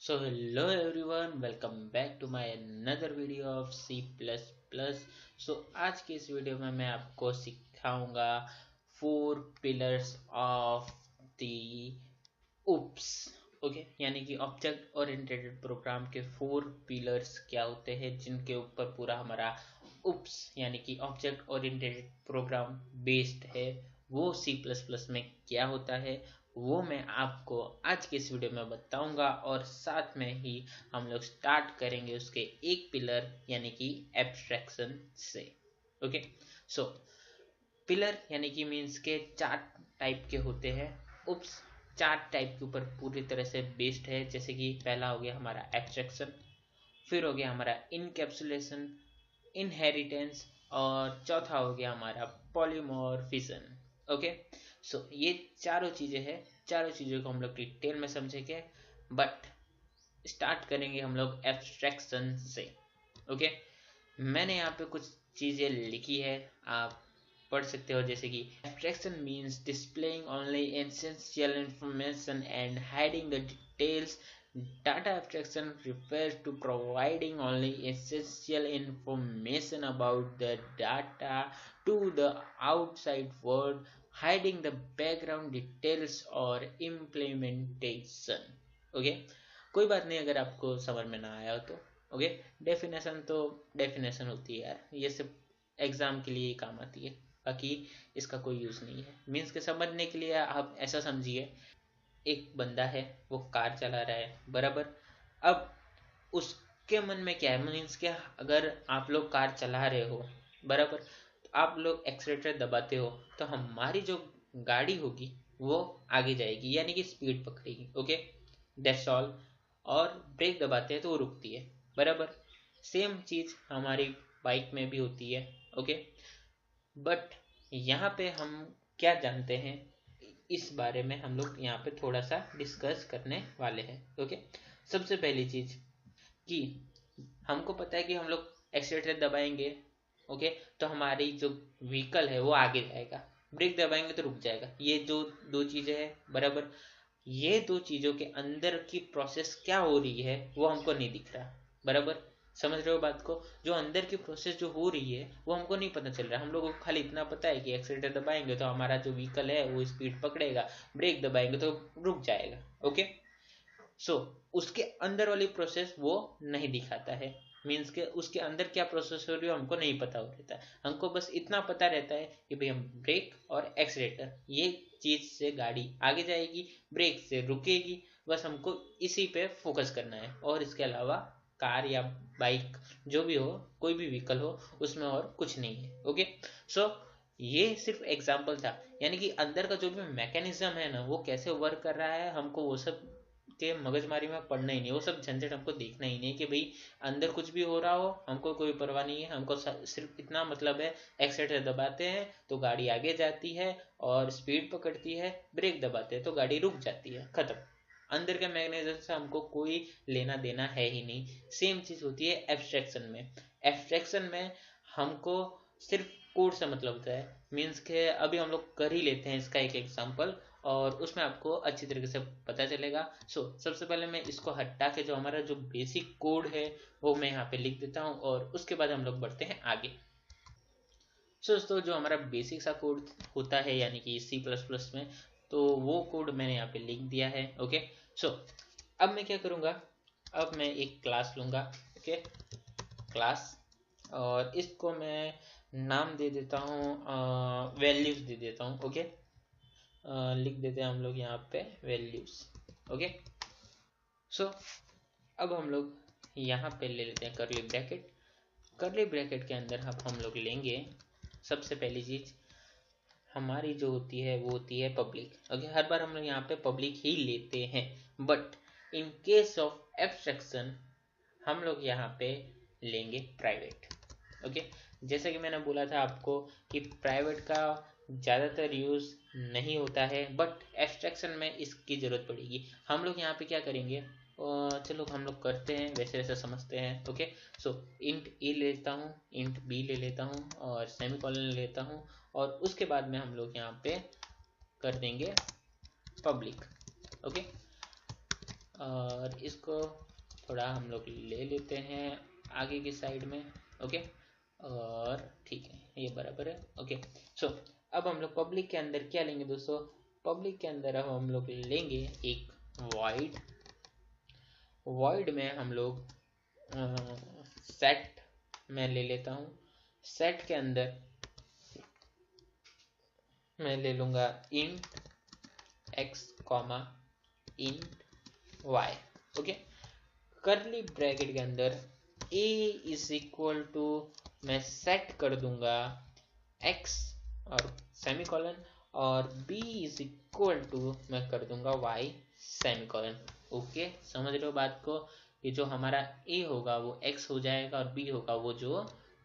So hello everyone, welcome back to my another video of C++. So आज की इस video में मैं आपको सिखाऊंगा 4 pillars of the oops. Okay, यानी कि ऑब्जेक्ट ओरिएंटेड प्रोग्राम के 4 पिलर्स क्या होते हैं जिनके ऊपर पूरा हमारा उप्स यानी कि ऑब्जेक्ट ओरिएंटेड प्रोग्राम बेस्ड है। वो सी प्लस प्लस में क्या होता है वो मैं आपको आज के इस वीडियो में बताऊंगा, और साथ में ही हम लोग स्टार्ट करेंगे उसके एक पिलर यानी कि एब्स्ट्रैक्शन से। ओके, सो पिलर यानी कि मीन्स के 4 टाइप के होते हैं। उप्स 4 टाइप के ऊपर पूरी तरह से बेस्ड है, जैसे कि पहला हो गया हमारा एब्स्ट्रैक्शन, फिर हो गया हमारा इनकैप्सुलेशन, इनहेरिटेंस, और चौथा हो गया हमारा पॉलीमॉर्फिज्म। ओके, सो ये चारों चीजें हैं। चारों चीजों को हम लोग डिटेल में समझेंगे, बट स्टार्ट करेंगे हम लोग एब्स्ट्रैक्शन से। ओके, मैंने यहाँ पे कुछ चीजें लिखी है, आप पढ़ सकते हो। जैसे कि abstraction means displaying only essential information and hiding the details. Data abstraction refers to providing only essential information about the data to the outside world, hiding the background details or implementation. Okay, कोई बात नहीं अगर आपको समझ में ना आया हो तो। ओके, डेफिनेशन तो डेफिनेशन होती है यार, ये सिर्फ एग्जाम के लिए ही काम आती है, बाकी इसका कोई यूज़ नहीं है। मीन्स के समझने के लिए आप ऐसा समझिए, एक बंदा है वो कार चला रहा है, बराबर। अब उसके मन में क्या है, मीन्स क्या, अगर आप लोग कार चला रहे हो, बराबर, तो आप लोग एक्सीलेटर दबाते हो तो हमारी जो गाड़ी होगी वो आगे जाएगी यानी कि स्पीड पकड़ेगी। Okay, that's all. और ब्रेक दबाते हैं तो वो रुकती है, बराबर। सेम चीज हमारी बाइक में भी होती है। ओके, बट यहाँ पे हम क्या जानते हैं, इस बारे में हम लोग यहाँ पे थोड़ा सा डिस्कस करने वाले हैं। ओके, सबसे पहली चीज कि हमको पता है कि हम लोग एक्सीलेटर दबाएंगे, ओके, तो हमारी जो व्हीकल है वो आगे जाएगा, ब्रेक दबाएंगे तो रुक जाएगा। ये जो दो चीजें हैं, बराबर, ये दो चीजों के अंदर की प्रोसेस क्या हो रही है वो हमको नहीं दिख रहा, बराबर। समझ रहे हो बात को? जो अंदर की प्रोसेस जो हो रही है वो हमको नहीं पता चल रहा। हम लोगों को खाली इतना पता है कि एक्सीलेटर दबाएंगे तो हमारा जो व्हीकल है वो स्पीड पकड़ेगा, ब्रेक दबाएंगे तो रुक जाएगा। ओके, सो उसके अंदर वाली प्रोसेस वो नहीं दिखाता है। मीन्स के उसके अंदर क्या प्रोसेस हो रही है हमको नहीं पता हो रहता है। हमको बस इतना पता रहता है कि भाई हम ब्रेक और एक्सीलेटर, ये चीज से गाड़ी आगे जाएगी, ब्रेक से रुकेगी, बस हमको इसी पे फोकस करना है। और इसके अलावा कार या बाइक जो भी हो, कोई भी व्हीकल हो, उसमें और कुछ नहीं है। ओके, सो ये सिर्फ एग्जाम्पल था, यानी कि अंदर का जो भी मैकेनिज्म है ना वो कैसे वर्क कर रहा है हमको वो सब के मगजमारी में पढ़ना ही नहीं, वो सब झंझट हमको देखना ही नहीं कि भाई अंदर कुछ भी हो रहा हो हमको कोई परवाह नहीं है। हमको सिर्फ इतना मतलब है, एक्सीलेटर दबाते हैं तो गाड़ी आगे जाती है और स्पीड पकड़ती है, ब्रेक दबाते हैं तो गाड़ी रुक जाती है, खत्म। अंदर के मैग्नेटिज्म से हमको कोई लेना देना है ही नहीं। सेम चीज होती है एब्स्ट्रैक्शन में। एब्स्ट्रैक्शन में हमको सिर्फ कोड से मतलब होता है। मीन्स के अभी हम लोग कर ही लेते हैं इसका एक एग्जांपल, और उसमें आपको अच्छी तरीके से पता चलेगा। सबसे पहले मैं इसको हटा के जो हमारा जो बेसिक कोड है वो मैं यहाँ पे लिख देता हूँ, और उसके बाद हम लोग बढ़ते हैं आगे। दोस्तों, जो हमारा बेसिक सा कोड होता है यानी कि सी प्लस प्लस में, तो वो कोड मैंने यहाँ पे लिख दिया है। ओके, सो अब मैं क्या करूँगा, अब मैं एक क्लास लूँगा। ओके, क्लास, और इसको मैं नाम दे देता हूँ, वैल्यूज दे देता हूँ। ओके, लिख देते हैं हम लोग यहाँ पे वैल्यूज। ओके, सो अब हम लोग यहाँ पे ले लेते हैं करली ब्रैकेट। करली ब्रैकेट के अंदर अब हम लोग लेंगे सबसे पहली चीज हमारी जो होती है वो होती है पब्लिक। ओके, हर बार हम लोग यहाँ पे पब्लिक ही लेते हैं, but in case of abstraction हम लोग यहाँ पे लेंगे प्राइवेट। ओके, जैसे कि मैंने बोला था आपको कि प्राइवेट का ज़्यादातर यूज़ नहीं होता है, बट एब्स्ट्रैक्शन में इसकी ज़रूरत पड़ेगी। हम लोग यहाँ पे क्या करेंगे, चलो हम लोग करते हैं वैसे वैसे समझते हैं। ओके, सो इंट ए लेता हूँ, इंट बी ले लेता हूँ, और सेमीकोलन लेता हूँ, और उसके बाद में हम लोग यहाँ पे कर देंगे पब्लिक। ओके, और इसको थोड़ा हम लोग ले लेते हैं आगे की साइड में। ओके, और ठीक है, ये बराबर है। ओके, सो अब हम लोग पब्लिक के अंदर क्या लेंगे दोस्तों? पब्लिक के अंदर अब हम लोग लेंगे एक वॉइड में हम लोग सेट में ले लेता हूँ। सेट के अंदर मैं ले लूंगा int x comma int y। Okay, करली ब्रैकेट के अंदर a इज इक्वल टू मैं सेट कर दूंगा x और सेमीकोलन, और b इज इक्वल टू मैं कर दूंगा y सेमीकोलन। ओके, समझ रहे हो बात को? ये जो हमारा a होगा वो x हो जाएगा और b होगा वो जो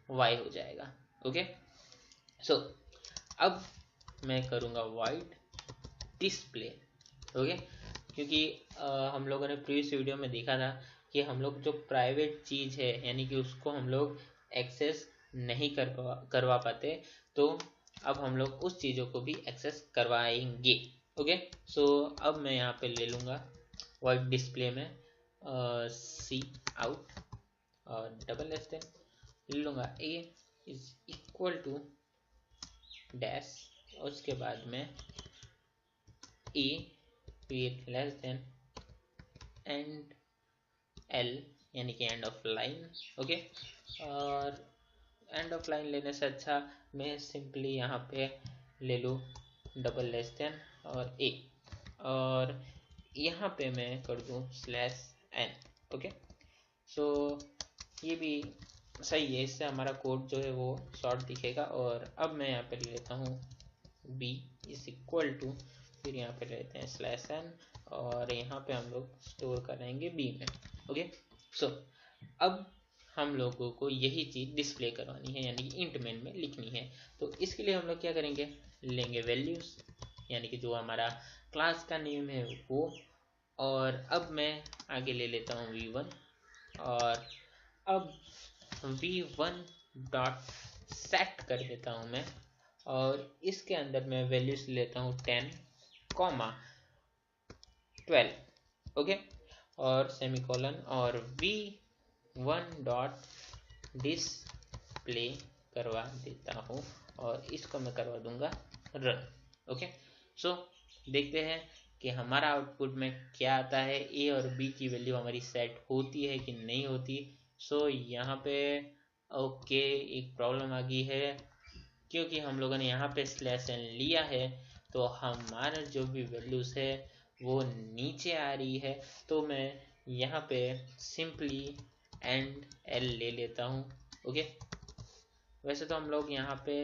y हो जाएगा। ओके, सो अब मैं करूंगा वाइड डिस्प्ले। ओके, क्योंकि हम लोगों ने प्रीवियस वीडियो में देखा था कि हम लोग जो प्राइवेट चीज़ है यानी कि उसको हम लोग एक्सेस नहीं करवा पाते, तो अब हम लोग उस चीज़ों को भी एक्सेस करवाएंगे। ओके, सो अब मैं यहाँ पे ले लूँगा वाइड डिस्प्ले में सी आउट और डबल लेस देन ले लूँगा ए इज इक्वल टू डैश, उसके बाद में ए फिर लेस देन एंड एल यानी कि एंड ऑफ लाइन। ओके, और एंड ऑफ लाइन लेने से अच्छा मैं सिंपली यहाँ पे ले लूँ डबल लेस देन और ए, और यहाँ पे मैं कर दूँ स्लैश एन। ओके, सो ये भी सही है, इससे हमारा कोड जो है वो शॉर्ट दिखेगा। और अब मैं यहाँ पे ले लेता हूँ बी इज इक्वल टू, फिर यहाँ पे लेते हैं स्लैश एन, और यहाँ पे हम लोग स्टोर करेंगे बी में। ओके, सो अब हम लोगों को यही चीज़ डिस्प्ले करवानी है यानी कि इंट मेन में लिखनी है। तो इसके लिए हम लोग क्या करेंगे, लेंगे वैल्यूज यानी कि जो हमारा क्लास का नेम है वो, और अब मैं आगे ले लेता हूँ v1, और अब v1 डॉट सेट कर देता हूँ मैं, और इसके अंदर मैं वैल्यूज लेता हूँ 10, 12। ओके, और सेमीकोलन और v1 डॉट डिस्प्ले करवा देता हूँ, और इसको मैं करवा दूंगा रन। ओके, सो देखते हैं कि हमारा आउटपुट में क्या आता है, ए और बी की वैल्यू हमारी सेट होती है कि नहीं होती। सो यहाँ पे ओके एक प्रॉब्लम आ गई है, क्योंकि हम लोगों ने यहाँ पे स्लैश एन लिया है तो हमारा जो भी वैल्यूज है वो नीचे आ रही है। तो मैं यहाँ पे सिंपली एंड एल ले लेता हूँ। ओके, वैसे तो हम लोग यहाँ पे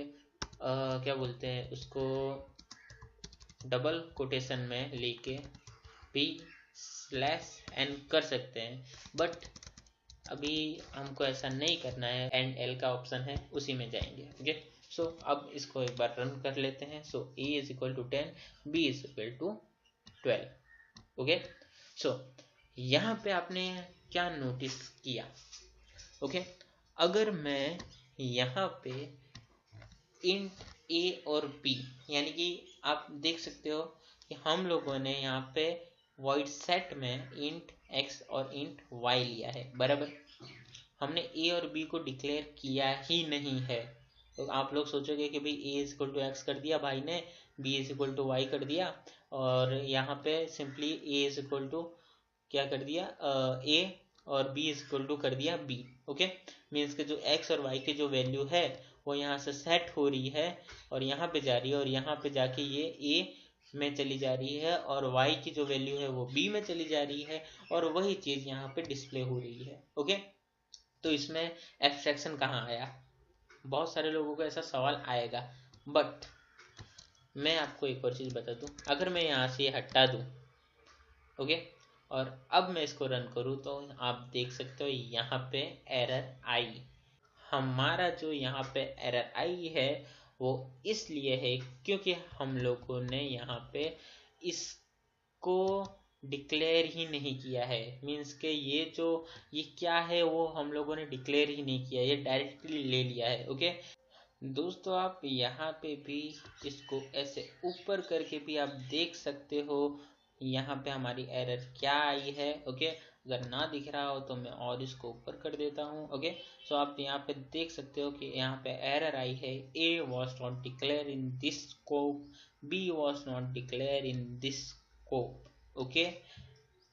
क्या बोलते हैं उसको, डबल कोटेशन में लेके भी स्लैश एन कर सकते हैं, बट अभी हमको ऐसा नहीं करना है। एंड एल का ऑप्शन है उसी में जाएंगे। ओके, सो अब इसको एक बार रन कर लेते हैं। So A is equal to 10, B is equal to 12। Okay, so यहाँ पे आपने क्या नोटिस किया? ओके, अगर मैं यहाँ पे इंट ए और बी यानी कि आप देख सकते हो कि हम लोगों ने यहाँ पे वॉइड सेट में इंट एक्स और इंट वाई लिया है, बराबर। हमने ए और बी को डिक्लेयर किया ही नहीं है। तो आप लोग सोचोगे कि भाई A is equal to X कर दिया भाई ने, B is equal to Y कर दिया, और यहाँ पे simply A is equal to क्या कर दिया, ए और बी इज इक्वल टू कर दिया बी। ओके, मीन्स के जो एक्स और वाई की जो वैल्यू है वो यहाँ से सेट हो रही है और यहाँ पे जा रही है, और यहाँ पे जाके ये ए में चली जा रही है, और y की जो वैल्यू है वो b में चली जा रही है, और वही चीज़ यहाँ पे डिस्प्ले हो रही है। ओके, तो इसमें एब्स्ट्रैक्शन कहाँ आया? बहुत सारे लोगों को ऐसा सवाल आएगा, बट मैं आपको एक और चीज़ बता दूं, अगर मैं यहाँ से हटा दूं, ओके, और अब मैं इसको रन करूं तो आप देख सकते हो यहाँ पे एरर आई। हमारा जो यहाँ पे एरर आई है वो इसलिए है क्योंकि हम लोगों ने यहाँ पे इसको डिक्लेयर ही नहीं किया है। मीन्स के ये क्या है वो हम लोगों ने डिक्लेयर ही नहीं किया, ये डायरेक्टली ले लिया है। ओके दोस्तों, आप यहाँ पे भी इसको ऐसे ऊपर करके भी आप देख सकते हो यहाँ पे हमारी एरर क्या आई है। ओके, अगर ना दिख रहा हो तो मैं और इसको ऊपर कर देता हूँ। ओके, सो आप यहाँ पे देख सकते हो कि यहाँ पे एरर आई है, A was not declared in this scope, B was not declared in this scope। Okay,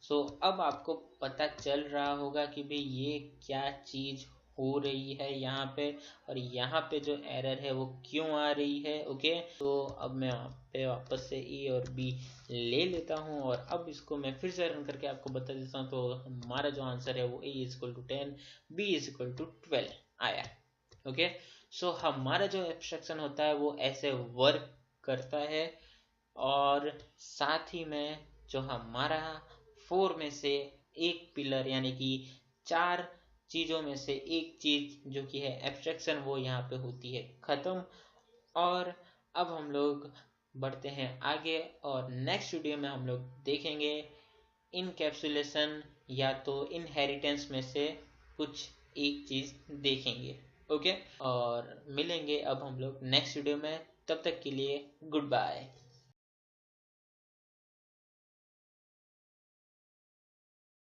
so अब आपको पता चल रहा होगा कि भाई ये क्या चीज हो रही है यहाँ पे, और यहाँ पे जो एरर है वो क्यों आ रही है। ओके, तो अब मैं यहाँ पे वापस से ए और बी ले लेता हूँ, और अब इसको मैं फिर से रन करके आपको बता देता हूँ। तो हमारा जो आंसर है वो A is equal to 10, B is equal to 12 आया। ओके, सो हमारा जो एब्स्ट्रैक्शन होता है वो ऐसे वर्क करता है, और साथ ही में जो हमारा 4 में से एक पिलर यानी कि 4 चीजों में से एक चीज जो कि है एब्स्ट्रैक्शन, वो यहाँ पे होती है खत्म। और अब हम लोग बढ़ते हैं आगे, और नेक्स्ट वीडियो में हम लोग देखेंगे इनकैप्सुलेशन या तो इनहेरिटेंस में से कुछ एक चीज देखेंगे। ओके, और मिलेंगे अब हम लोग नेक्स्ट वीडियो में। तब तक के लिए गुड बाय।